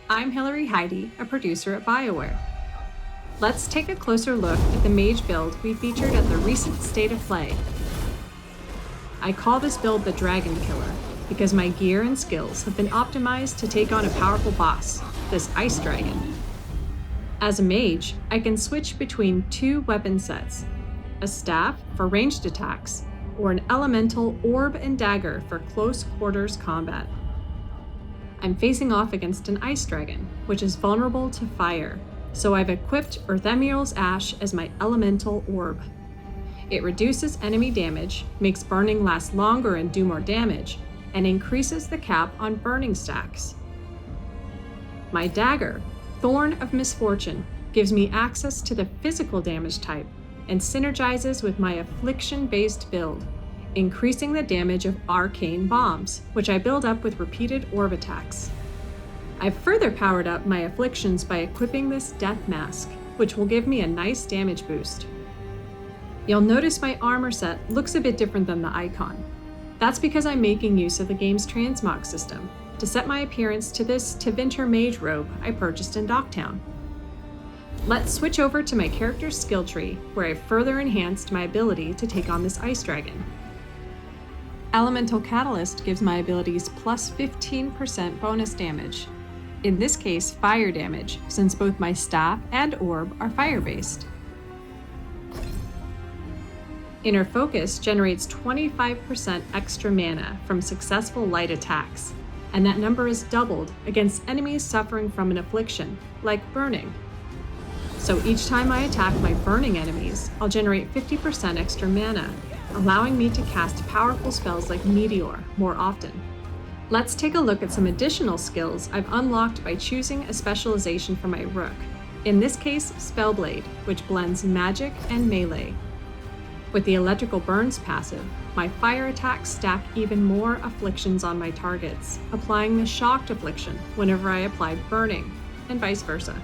I'm Hillary Heidi, a producer at BioWare. Let's take a closer look at the Mage build we featured at the recent State of Play. I call this build the Dragon Killer because my gear and skills have been optimized to take on a powerful boss, this Ice Dragon. As a mage, I can switch between two weapon sets, a staff for ranged attacks, or an elemental orb and dagger for close quarters combat. I'm facing off against an ice dragon, which is vulnerable to fire, so I've equipped Earth Emerald's Ash as my elemental orb. It reduces enemy damage, makes burning last longer and do more damage, and increases the cap on burning stacks. My dagger, Thorn of Misfortune, gives me access to the physical damage type and synergizes with my affliction-based build, increasing the damage of arcane bombs, which I build up with repeated orb attacks. I've further powered up my afflictions by equipping this death mask, which will give me a nice damage boost. You'll notice my armor set looks a bit different than the icon. That's because I'm making use of the game's transmog system to set my appearance to this Tevinter Mage robe I purchased in Docktown. Let's switch over to my character's skill tree, where I've further enhanced my ability to take on this ice dragon. Elemental Catalyst gives my abilities plus 15% bonus damage. In this case, fire damage, since both my staff and orb are fire-based. Inner Focus generates 25% extra mana from successful light attacks, and that number is doubled against enemies suffering from an affliction, like burning. So each time I attack my burning enemies, I'll generate 50% extra mana, allowing me to cast powerful spells like Meteor more often. Let's take a look at some additional skills I've unlocked by choosing a specialization for my rook. In this case, Spellblade, which blends magic and melee. With the Electrical Burns passive, my fire attacks stack even more afflictions on my targets, applying the Shocked Affliction whenever I apply burning, and vice versa.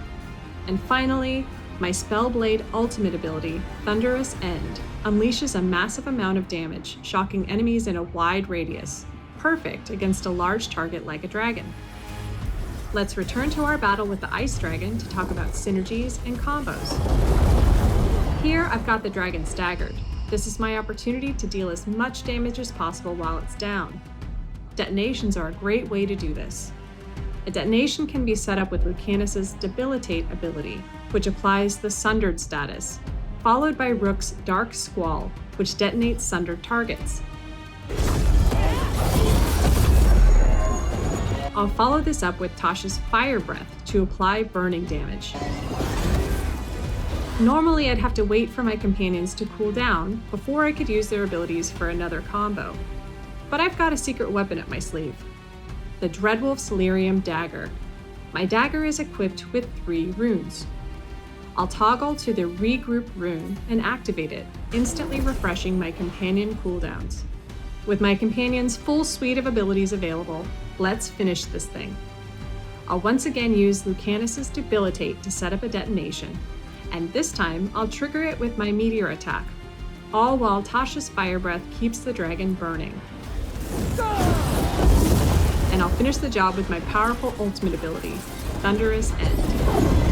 And finally, my Spellblade ultimate ability, Thunderous End, unleashes a massive amount of damage, shocking enemies in a wide radius, perfect against a large target like a dragon. Let's return to our battle with the Ice Dragon to talk about synergies and combos. Here I've got the dragon staggered. This is my opportunity to deal as much damage as possible while it's down. Detonations are a great way to do this. A detonation can be set up with Lucanus' Debilitate ability, which applies the Sundered status, followed by Rook's Dark Squall, which detonates sundered targets. I'll follow this up with Tasha's Fire Breath to apply burning damage. Normally I'd have to wait for my companions to cool down before I could use their abilities for another combo, but I've got a secret weapon up my sleeve. The Dreadwolf's Lyrium Dagger. My dagger is equipped with 3 runes. I'll toggle to the Regroup rune and activate it, instantly refreshing my companion cooldowns. With my companion's full suite of abilities available, let's finish this thing. I'll once again use Lucanus' Debilitate to set up a detonation, and this time I'll trigger it with my Meteor attack, all while Tasha's Fire Breath keeps the dragon burning. And I'll finish the job with my powerful ultimate ability, Thunderous End.